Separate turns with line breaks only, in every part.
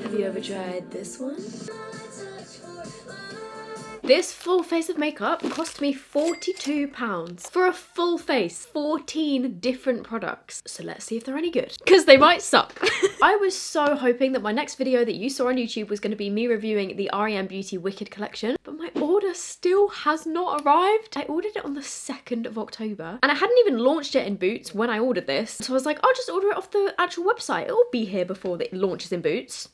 Have you ever tried this one? This full face of makeup cost me £42 for a full face, 14 different products. So let's see if they're any good, because they might suck. I was so hoping that my next video that you saw on YouTube was going to be me reviewing the REM Beauty Wicked collection, but my order still has not arrived. I ordered it on the 2nd of October and I hadn't even launched it in Boots when I ordered this. So I was like, I'll just order it off the actual website. It'll be here before it launches in Boots.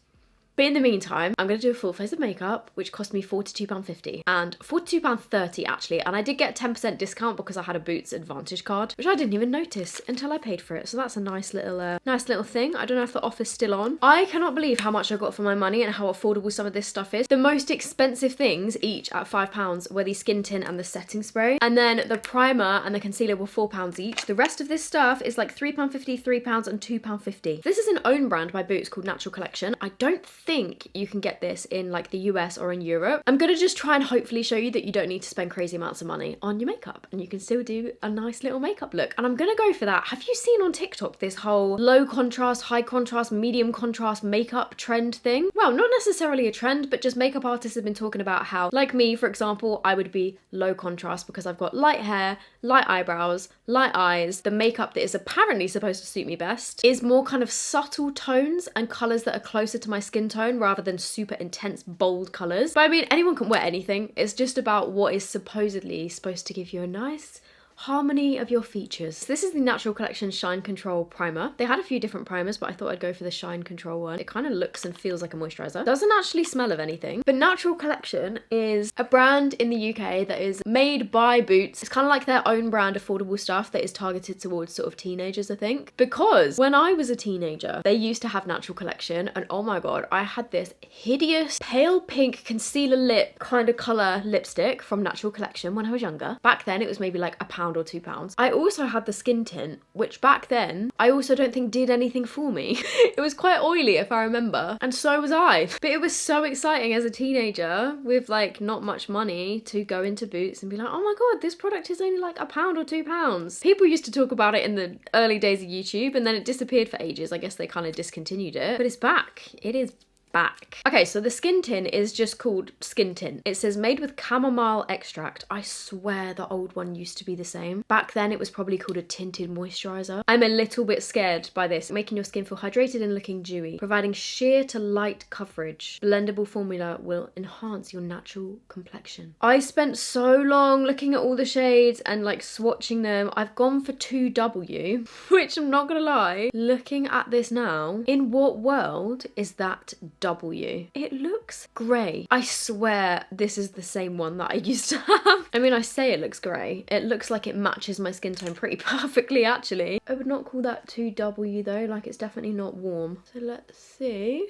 But in the meantime, I'm going to do a full face of makeup, which cost me £42.50 and £42.30 actually. And I did get a 10% discount because I had a Boots Advantage card, which I didn't even notice until I paid for it. So that's a nice little thing. I don't know if the offer's still on. I cannot believe how much I got for my money and how affordable some of this stuff is. The most expensive things each at £5 were the skin tint and the setting spray. And then the primer and the concealer were £4 each. The rest of this stuff is like £3.50, £3 and £2.50. This is an own brand by Boots called Natural Collection. I don't think you can get this in like the US or in Europe. I'm gonna just try and hopefully show you that you don't need to spend crazy amounts of money on your makeup and you can still do a nice little makeup look. And I'm gonna go for that. Have you seen on TikTok this whole low contrast, high contrast, medium contrast makeup trend thing? Well, not necessarily a trend, but just makeup artists have been talking about how, like me, for example, I would be low contrast because I've got light hair, light eyebrows, light eyes. The makeup that is apparently supposed to suit me best is more kind of subtle tones and colours that are closer to my skin tone rather than super intense bold colours. But I mean, anyone can wear anything. It's just about what is supposedly supposed to give you a nice harmony of your features. This is the Natural Collection Shine Control Primer. They had a few different primers, but I thought I'd go for the Shine Control one. It kind of looks and feels like a moisturiser. Doesn't actually smell of anything. But Natural Collection is a brand in the UK that is made by Boots. It's kind of like their own brand affordable stuff that is targeted towards sort of teenagers, I think. Because when I was a teenager, they used to have Natural Collection and oh my god, I had this hideous pale pink concealer lip kind of colour lipstick from Natural Collection when I was younger. Back then it was maybe like £1 or £2. I also had the skin tint, which back then I also don't think did anything for me. It was quite oily if I remember, and so was I. But it was so exciting as a teenager with like not much money to go into Boots and be like, oh my god, this product is only like £1 or £2. People used to talk about it in the early days of YouTube and then it disappeared for ages. I guess they kind of discontinued it, but it's back. It is back. Okay, so the skin tint is just called skin tint. It says made with chamomile extract. I swear the old one used to be the same. Back then it was probably called a tinted moisturizer. I'm a little bit scared by this. Making your skin feel hydrated and looking dewy. Providing sheer to light coverage. Blendable formula will enhance your natural complexion. I spent so long looking at all the shades and like swatching them. I've gone for 2W, which I'm not gonna lie, looking at this now, in what world is that W? It looks grey. I swear this is the same one that I used to have. I mean, I say it looks grey. It looks like it matches my skin tone pretty perfectly, actually. I would not call that 2W though, like it's definitely not warm. So let's see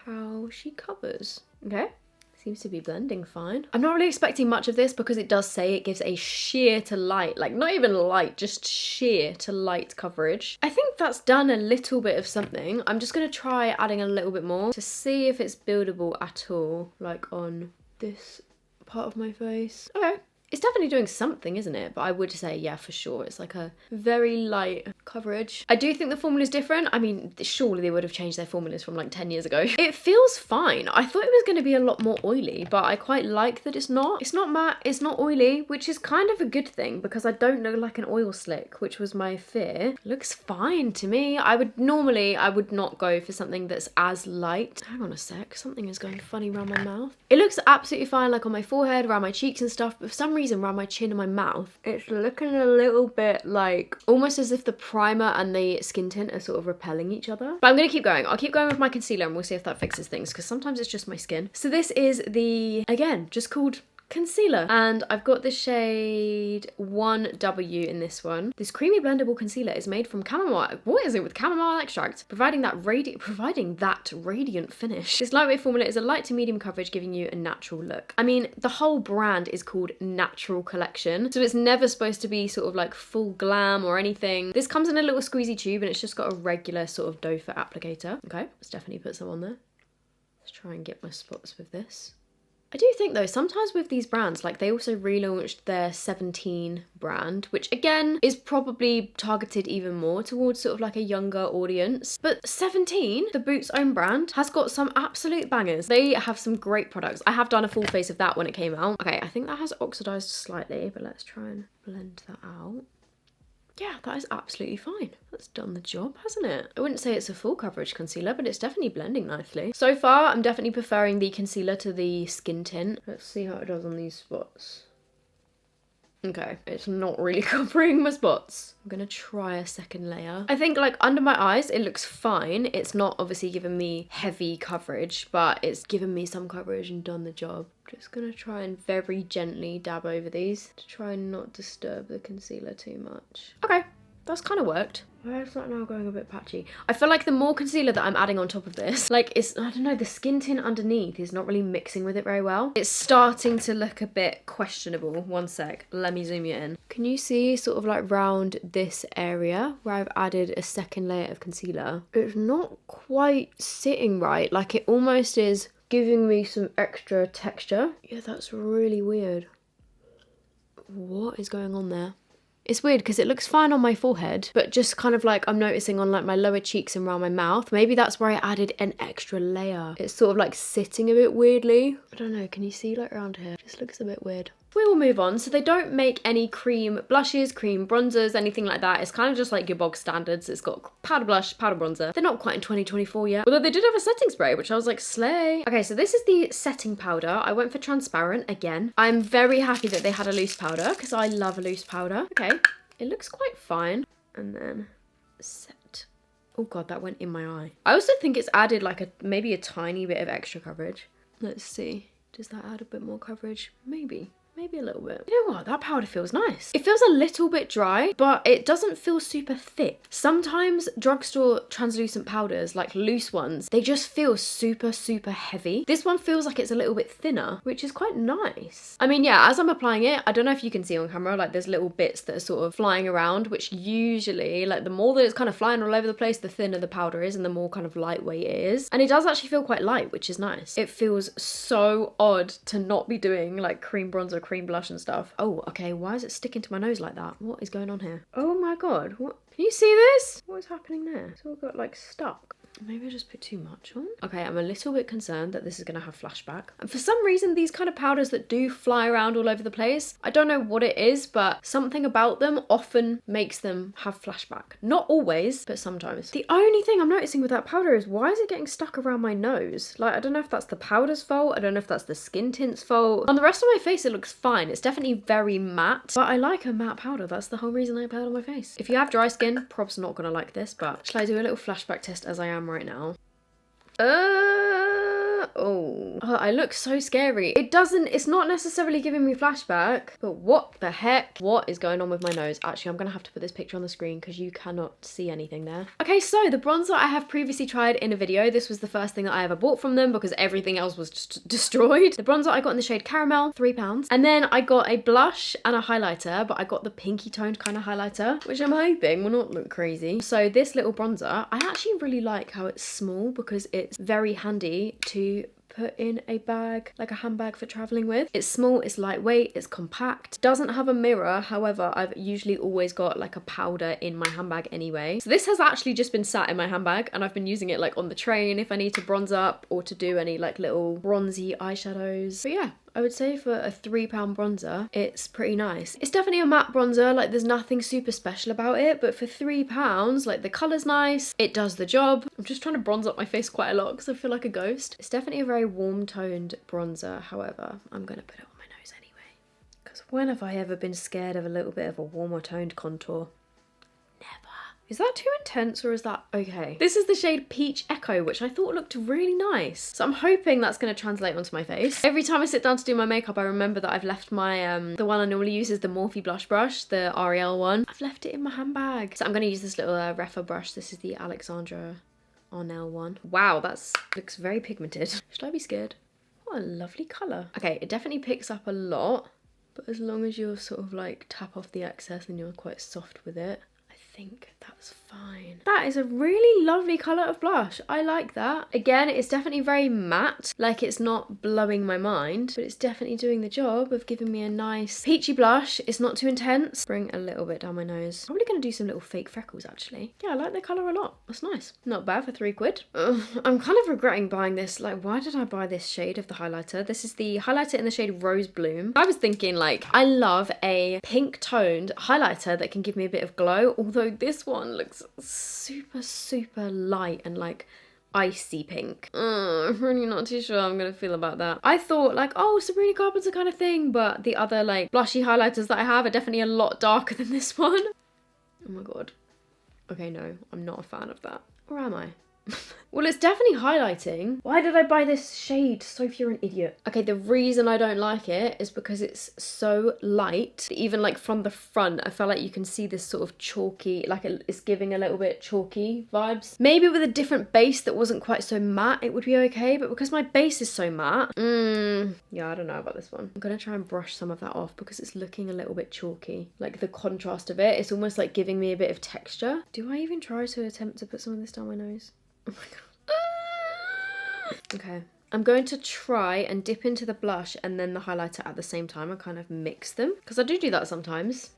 how she covers. Okay. Seems to be blending fine. I'm not really expecting much of this because it does say it gives a sheer to light, like not even light, just sheer to light coverage. I think that's done a little bit of something. I'm just gonna try adding a little bit more to see if it's buildable at all, like on this part of my face. Okay. It's definitely doing something, isn't it? But I would say, yeah, for sure. It's like a very light coverage. I do think the formula is different. I mean, surely they would have changed their formulas from like 10 years ago. It feels fine. I thought it was going to be a lot more oily, but I quite like that it's not. It's not matte, it's not oily, which is kind of a good thing because I don't look like an oil slick, which was my fear. Looks fine to me. I would not go for something that's as light. Hang on a sec, something is going funny around my mouth. It looks absolutely fine like on my forehead, around my cheeks and stuff, but for some reason around my chin and my mouth it's looking a little bit like almost as if the primer and the skin tint are sort of repelling each other. But I'm gonna keep going. I'll keep going with my concealer and we'll see if that fixes things because sometimes it's just my skin. So this is the, again, just called concealer and I've got the shade 1W in this one. This creamy blendable concealer is made from chamomile, what is it, with chamomile extract, providing that radiant finish. This lightweight formula is a light to medium coverage, giving you a natural look. I mean, the whole brand is called Natural Collection, so it's never supposed to be sort of like full glam or anything. This comes in a little squeezy tube and it's just got a regular sort of doe foot applicator. Okay, let's definitely put some on there. Let's try and get my spots with this. I do think though, sometimes with these brands, like they also relaunched their 17 brand, which again is probably targeted even more towards sort of like a younger audience. But 17, the Boots own brand, has got some absolute bangers. They have some great products. I have done a full face of that when it came out. Okay, I think that has oxidized slightly, but let's try and blend that out. Yeah, that is absolutely fine. That's done the job, hasn't it? I wouldn't say it's a full coverage concealer, but it's definitely blending nicely. So far, I'm definitely preferring the concealer to the skin tint. Let's see how it does on these spots. Okay, it's not really covering my spots. I'm gonna try a second layer. I think like under my eyes, it looks fine. It's not obviously giving me heavy coverage, but it's given me some coverage and done the job. Just gonna try and very gently dab over these to try and not disturb the concealer too much. Okay, that's kind of worked. Why is that now going a bit patchy? I feel like the more concealer that I'm adding on top of this, like it's, I don't know, the skin tint underneath is not really mixing with it very well. It's starting to look a bit questionable. One sec, let me zoom you in. Can you see sort of like round this area where I've added a second layer of concealer? It's not quite sitting right. Like it almost is giving me some extra texture. Yeah, that's really weird. What is going on there? It's weird because it looks fine on my forehead, but just kind of like I'm noticing on like my lower cheeks and around my mouth. Maybe that's where I added an extra layer. It's sort of like sitting a bit weirdly. I don't know, can you see like around here? It just looks a bit weird. We will move on. So they don't make any cream blushes, cream bronzers, anything like that. It's kind of just like your bog standards. It's got powder blush, powder bronzer. They're not quite in 2024 yet. Although they did have a setting spray, which I was like, slay. Okay, so this is the setting powder. I went for transparent again. I'm very happy that they had a loose powder because I love a loose powder. Okay, it looks quite fine. And then set. Oh God, that went in my eye. I also think it's added like maybe a tiny bit of extra coverage. Let's see. Does that add a bit more coverage? Maybe. Maybe a little bit. You know what? That powder feels nice. It feels a little bit dry, but it doesn't feel super thick. Sometimes drugstore translucent powders, like loose ones, they just feel super, super heavy. This one feels like it's a little bit thinner, which is quite nice. I mean, yeah, as I'm applying it, I don't know if you can see on camera, like there's little bits that are sort of flying around, which usually, like the more that it's kind of flying all over the place, the thinner the powder is and the more kind of lightweight it is. And it does actually feel quite light, which is nice. It feels so odd to not be doing like cream bronzer, cream blush and stuff. Oh, okay, why is it sticking to my nose like that? What is going on here? Oh my God, what? Can you see this? What is happening there? It's all got like stuck. Maybe I just put too much on. Okay, I'm a little bit concerned that this is going to have flashback. And for some reason, these kind of powders that do fly around all over the place, I don't know what it is, but something about them often makes them have flashback. Not always, but sometimes. The only thing I'm noticing with that powder is why is it getting stuck around my nose? Like, I don't know if that's the powder's fault. I don't know if that's the skin tint's fault. On the rest of my face, it looks fine. It's definitely very matte, but I like a matte powder. That's the whole reason I apply it on my face. If you have dry skin, prob's not going to like this, but shall I do a little flashback test as I am right now? Oh, I look so scary. It's not necessarily giving me flashback, but what the heck? What is going on with my nose? Actually, I'm gonna have to put this picture on the screen because you cannot see anything there. Okay, so the bronzer I have previously tried in a video. This was the first thing that I ever bought from them because everything else was just destroyed. The bronzer I got in the shade Caramel, £3. And then I got a blush and a highlighter, but I got the pinky toned kind of highlighter, which I'm hoping will not look crazy. So this little bronzer, I actually really like how it's small because it's very handy to put in a bag, like a handbag for traveling with. It's small, it's lightweight, it's compact, doesn't have a mirror. However, I've usually always got like a powder in my handbag anyway. So this has actually just been sat in my handbag and I've been using it like on the train if I need to bronze up or to do any like little bronzy eyeshadows. But yeah, I would say for a £3 bronzer, it's pretty nice. It's definitely a matte bronzer, like there's nothing super special about it, but for £3, like the colour's nice, it does the job. I'm just trying to bronze up my face quite a lot because I feel like a ghost. It's definitely a very warm toned bronzer, however, I'm gonna put it on my nose anyway. Because when have I ever been scared of a little bit of a warmer toned contour? Never. Is that too intense or is that okay? This is the shade Peach Echo, which I thought looked really nice. So I'm hoping that's going to translate onto my face. Every time I sit down to do my makeup, I remember that I've left my, the one I normally use is the Morphe blush brush, the Ariel one. I've left it in my handbag. So I'm going to use this little Refa brush. This is the Alexandra Arnell one. Wow, looks very pigmented. Should I be scared? What a lovely colour. Okay, it definitely picks up a lot, but as long as you're sort of like tap off the excess and you're quite soft with it, I think that's fine. That is a really lovely colour of blush. I like that. Again, it's definitely very matte, like it's not blowing my mind, but it's definitely doing the job of giving me a nice peachy blush. It's not too intense. Bring a little bit down my nose. Probably going to do some little fake freckles actually. Yeah, I like the colour a lot. That's nice. Not bad for £3. I'm kind of regretting buying this. Like, why did I buy this shade of the highlighter? This is the highlighter in the shade Rose Bloom. I was thinking like, I love a pink toned highlighter that can give me a bit of glow, although this one looks super light and like icy pink. I'm really not too sure how I'm gonna feel about that. I thought like, oh, Sabrina Carpenter kind of thing, but the other like blushy highlighters that I have are definitely a lot darker than this one. Oh my god. Okay, no, I'm not a fan of that. Or am I? Well, it's definitely highlighting. Why did I buy this shade? Sophie, you're an idiot. Okay, the reason I don't like it is because it's so light. Even like from the front, I feel like you can see this sort of chalky, like it's giving a little bit chalky vibes. Maybe with a different base that wasn't quite so matte, it would be okay. But because my base is so matte, yeah, I don't know about this one. I'm gonna try and brush some of that off because it's looking a little bit chalky. Like the contrast of it, it's almost like giving me a bit of texture. Do I even try to attempt to put some of this down my nose? Oh my god. Okay, I'm going to try and dip into the blush and then the highlighter at the same time and kind of mix them, because I do that sometimes.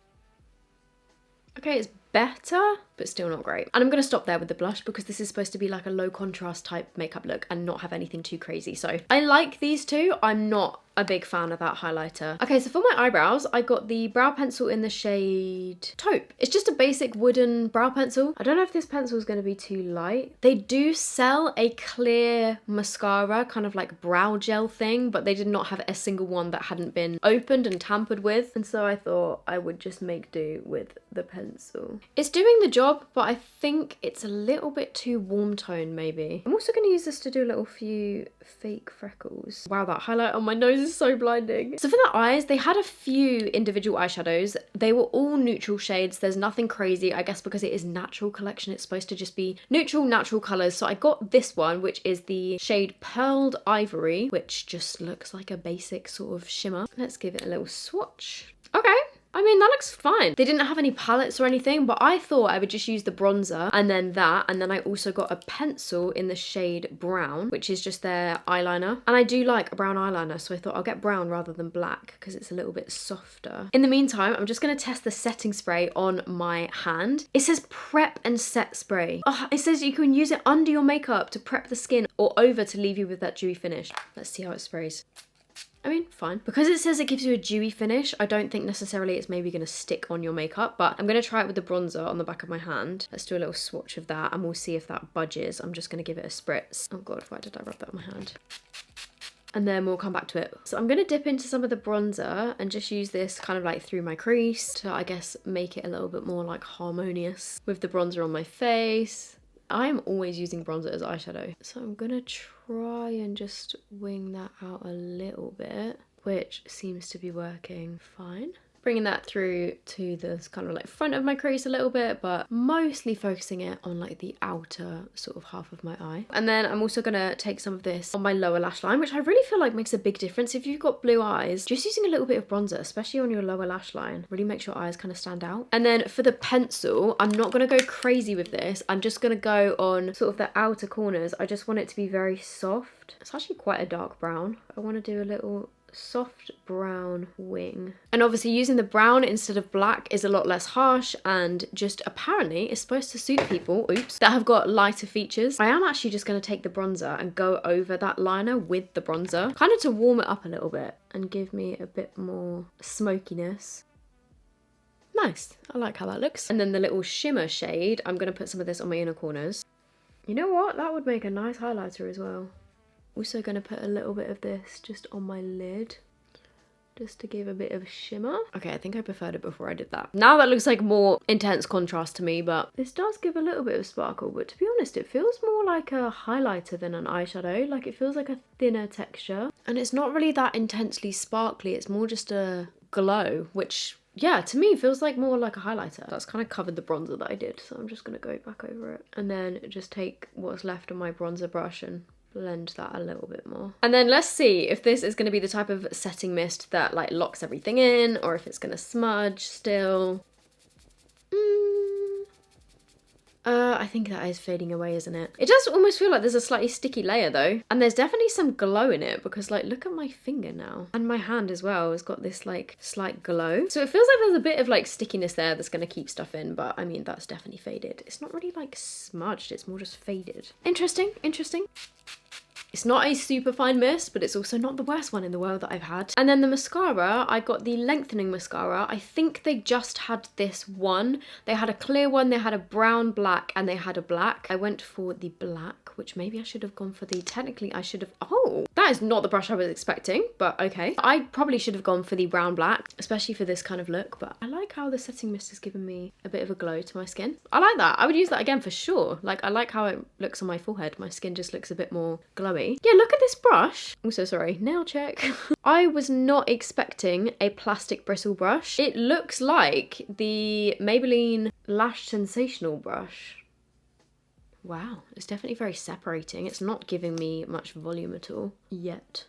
Okay, it's better, but still not great. And I'm going to stop there with the blush because this is supposed to be like a low contrast type makeup look and not have anything too crazy. So I like these two. I'm not a big fan of that highlighter. Okay, so for my eyebrows, I got the brow pencil in the shade Taupe. It's just a basic wooden brow pencil. I don't know if this pencil is going to be too light. They do sell a clear mascara, kind of like brow gel thing, but they did not have a single one that hadn't been opened and tampered with. And so I thought I would just make do with the pencil. It's doing the job, but I think it's a little bit too warm tone maybe. I'm also going to use this to do a little few fake freckles. Wow, that highlight on my nose is so blinding. So for the eyes, they had a few individual eyeshadows. They were all neutral shades. There's nothing crazy. I guess because it is natural collection, it's supposed to just be natural colors. So I got this one, which is the shade Pearled Ivory, which just looks like a basic sort of shimmer. Let's give it a little swatch. Okay. I mean, that looks fine. They didn't have any palettes or anything, but I thought I would just use the bronzer and then that. And then I also got a pencil in the shade Brown, which is just their eyeliner. And I do like a brown eyeliner, so I thought I'll get brown rather than black because it's a little bit softer. In the meantime, I'm just gonna test the setting spray on my hand. It says prep and set spray. Oh, it says you can use it under your makeup to prep the skin or over to leave you with that dewy finish. Let's see how it sprays. I mean, fine. Because it says it gives you a dewy finish, I don't think necessarily it's maybe going to stick on your makeup, but I'm going to try it with the bronzer on the back of my hand. Let's do a little swatch of that and we'll see if that budges. I'm just going to give it a spritz. Oh god, why did I rub that on my hand? And then we'll come back to it. So I'm going to dip into some of the bronzer and just use this kind of like through my crease to, I guess, make it a little bit more like harmonious with the bronzer on my face. I'm always using bronzer as eyeshadow. So I'm gonna try and just wing that out a little bit, which seems to be working fine. Bringing that through to the kind of like front of my crease a little bit, but mostly focusing it on like the outer sort of half of my eye. And then I'm also gonna take some of this on my lower lash line, which I really feel like makes a big difference. If you've got blue eyes, just using a little bit of bronzer, especially on your lower lash line, really makes your eyes kind of stand out. And then for the pencil, I'm not gonna go crazy with this. I'm just gonna go on sort of the outer corners. I just want it to be very soft. It's actually quite a dark brown. I wanna do a little soft brown wing. And obviously using the brown instead of black is a lot less harsh and just apparently is supposed to suit people, oops, that have got lighter features. I am actually just going to take the bronzer and go over that liner with the bronzer, kind of to warm it up a little bit and give me a bit more smokiness. Nice, I like how that looks. And then the little shimmer shade, I'm going to put some of this on my inner corners. You know what, that would make a nice highlighter as well. Also going to put a little bit of this just on my lid, just to give a bit of shimmer. Okay, I think I preferred it before I did that. Now that looks like more intense contrast to me, but this does give a little bit of sparkle. But to be honest, it feels more like a highlighter than an eyeshadow. Like it feels like a thinner texture. And it's not really that intensely sparkly. It's more just a glow, which, yeah, to me feels like more like a highlighter. That's kind of covered the bronzer that I did. So I'm just going to go back over it. And then just take what's left of my bronzer brush and blend that a little bit more. And then let's see if this is going to be the type of setting mist that like locks everything in or if it's going to smudge still. I think that is fading away, isn't it? It does almost feel like there's a slightly sticky layer though. And there's definitely some glow in it because like, look at my finger now. And my hand as well has got this like slight glow. So it feels like there's a bit of like stickiness there that's gonna keep stuff in, but I mean, that's definitely faded. It's not really like smudged, it's more just faded. Interesting, interesting. It's not a super fine mist, but it's also not the worst one in the world that I've had. And then the mascara, I got the lengthening mascara. I think they just had this one. They had a clear one, they had a brown, black, and they had a black. I went for the black, which maybe I should have gone for the, technically I should have, oh, that is not the brush I was expecting, but okay. I probably should have gone for the brown black, especially for this kind of look, but I like how the setting mist has given me a bit of a glow to my skin. I like that. I would use that again for sure. Like, I like how it looks on my forehead. My skin just looks a bit more glowy. Yeah, look at this brush. Also, sorry, nail check. I was not expecting a plastic bristle brush. It looks like the Maybelline Lash Sensational brush. Wow, it's definitely very separating. It's not giving me much volume at all yet.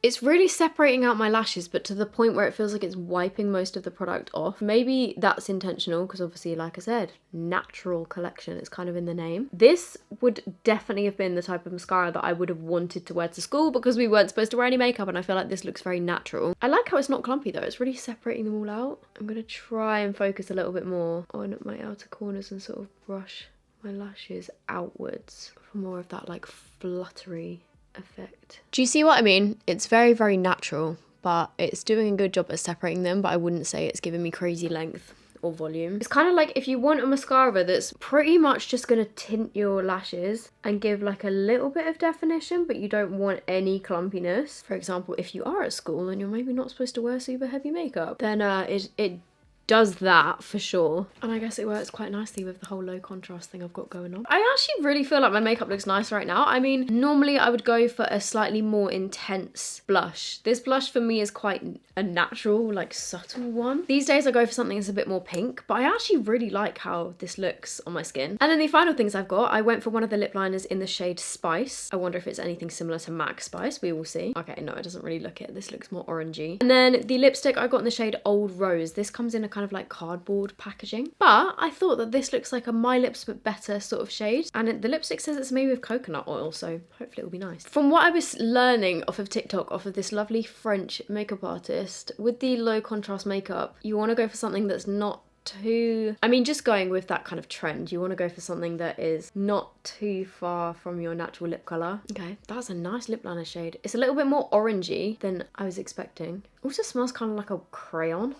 It's really separating out my lashes, but to the point where it feels like it's wiping most of the product off. Maybe that's intentional because obviously, like I said, natural collection, it's kind of in the name. This would definitely have been the type of mascara that I would have wanted to wear to school because we weren't supposed to wear any makeup, and I feel like this looks very natural. I like how it's not clumpy though. It's really separating them all out. I'm gonna try and focus a little bit more on my outer corners and sort of brush my lashes outwards for more of that like fluttery effect. Do you see what I mean? It's very, very natural, but it's doing a good job at separating them, but I wouldn't say it's giving me crazy length or volume. It's kind of like if you want a mascara that's pretty much just going to tint your lashes and give like a little bit of definition, but you don't want any clumpiness. For example, if you are at school and you're maybe not supposed to wear super heavy makeup, then it does that for sure. And I guess it works quite nicely with the whole low contrast thing I've got going on. I actually really feel like my makeup looks nice right now. I mean, normally I would go for a slightly more intense blush. This blush for me is quite a natural, like subtle one. These days I go for something that's a bit more pink, but I actually really like how this looks on my skin. And then the final things I've got, I went for one of the lip liners in the shade Spice. I wonder if it's anything similar to MAC Spice, we will see. Okay, no, it doesn't really look it. This looks more orangey. And then the lipstick I got in the shade Old Rose. This comes in a kind of like cardboard packaging, but I thought that this looks like a My Lips But Better sort of shade, and the lipstick says it's made with coconut oil, so hopefully it'll be nice. From what I was learning off of TikTok, off of this lovely French makeup artist, with the low contrast makeup, you want to go for something that's not too, I mean, just going with that kind of trend, you want to go for something that is not too far from your natural lip colour. Okay, that's a nice lip liner shade. It's a little bit more orangey than I was expecting. Also smells kind of like a crayon.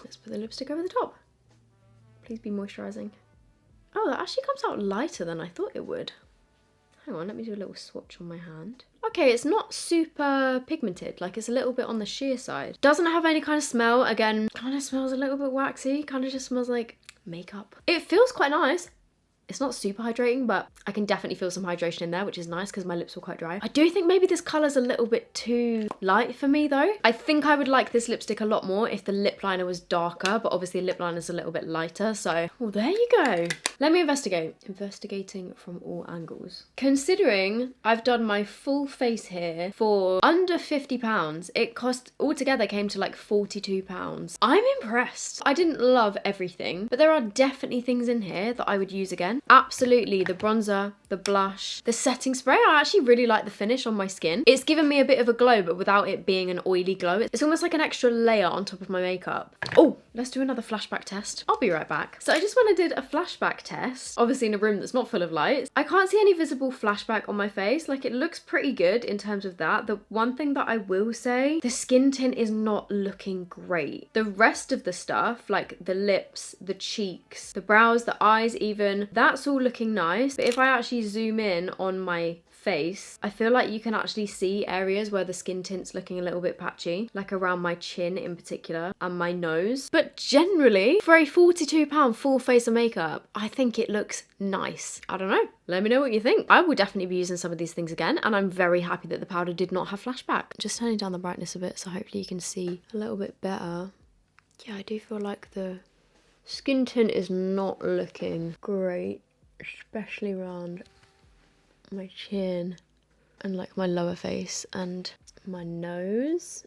Let's put the lipstick over the top. Please be moisturising. Oh, that actually comes out lighter than I thought it would. Hang on, let me do a little swatch on my hand. Okay, it's not super pigmented, like it's a little bit on the sheer side. Doesn't have any kind of smell, again, kind of smells a little bit waxy, kind of just smells like makeup. It feels quite nice. It's not super hydrating, but I can definitely feel some hydration in there, which is nice because my lips were quite dry. I do think maybe this colour's a little bit too light for me though. I think I would like this lipstick a lot more if the lip liner was darker, but obviously lip liner's a little bit lighter, so well, there you go. Let me investigate. Investigating from all angles. Considering I've done my full face here for under £50, it cost, altogether came to like £42. I'm impressed. I didn't love everything, but there are definitely things in here that I would use again. Absolutely, the bronzer, the blush, the setting spray. I actually really like the finish on my skin. It's given me a bit of a glow, but without it being an oily glow. It's almost like an extra layer on top of my makeup. Oh, let's do another flashback test. I'll be right back. So I just went and did a flashback test, obviously in a room that's not full of lights. I can't see any visible flashback on my face. Like, it looks pretty good in terms of that. The one thing that I will say, the skin tint is not looking great. The rest of the stuff, like the lips, the cheeks, the brows, the eyes even, that's all looking nice. But if I actually zoom in on my face, I feel like you can actually see areas where the skin tint's looking a little bit patchy, like around my chin in particular and my nose. But generally, for a £42 full face of makeup, I think it looks nice. I don't know. Let me know what you think. I will definitely be using some of these things again, and I'm very happy that the powder did not have flashback. Just turning down the brightness a bit so hopefully you can see a little bit better. Yeah, I do feel like the skin tint is not looking great, especially around my chin and like my lower face and my nose.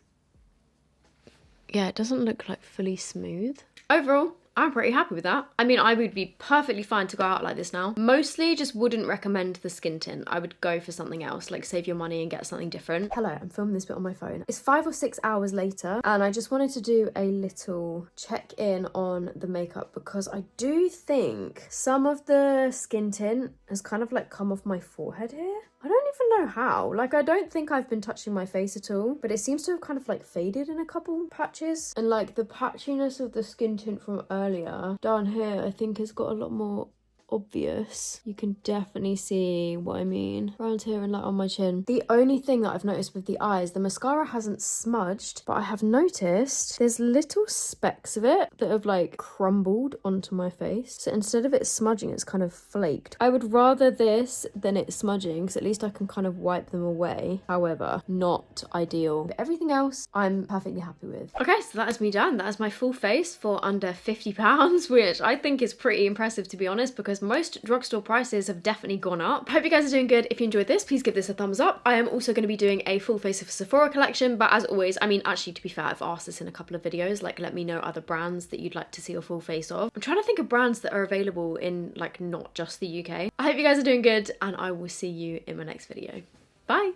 Yeah, it doesn't look like fully smooth. Overall, I'm pretty happy with that. I mean, I would be perfectly fine to go out like this now. Mostly just wouldn't recommend the skin tint. I would go for something else, like save your money and get something different. Hello, I'm filming this bit on my phone. It's 5 or 6 hours later and I just wanted to do a little check in on the makeup because I do think some of the skin tint has kind of like come off my forehead here. I don't even know how. Like, I don't think I've been touching my face at all, but it seems to have kind of like faded in a couple patches. And like the patchiness of the skin tint from earlier down here, I think has got a lot more obvious. You can definitely see what I mean around here and like on my chin. The only thing that I've noticed with the eyes, the mascara hasn't smudged, but I have noticed there's little specks of it that have like crumbled onto my face. So instead of it smudging, it's kind of flaked. I would rather this than it smudging because at least I can kind of wipe them away. However, not ideal. But everything else I'm perfectly happy with. Okay, so that is me done. That is my full face for under £50, which I think is pretty impressive, to be honest, because most drugstore prices have definitely gone up. Hope you guys are doing good. If you enjoyed this, please give this a thumbs up. I am also going to be doing a full face of Sephora collection, but as always, I mean, actually, to be fair, I've asked this in a couple of videos, like let me know other brands that you'd like to see a full face of. I'm trying to think of brands that are available in like not just the UK. I hope you guys are doing good and I will see you in my next video. Bye!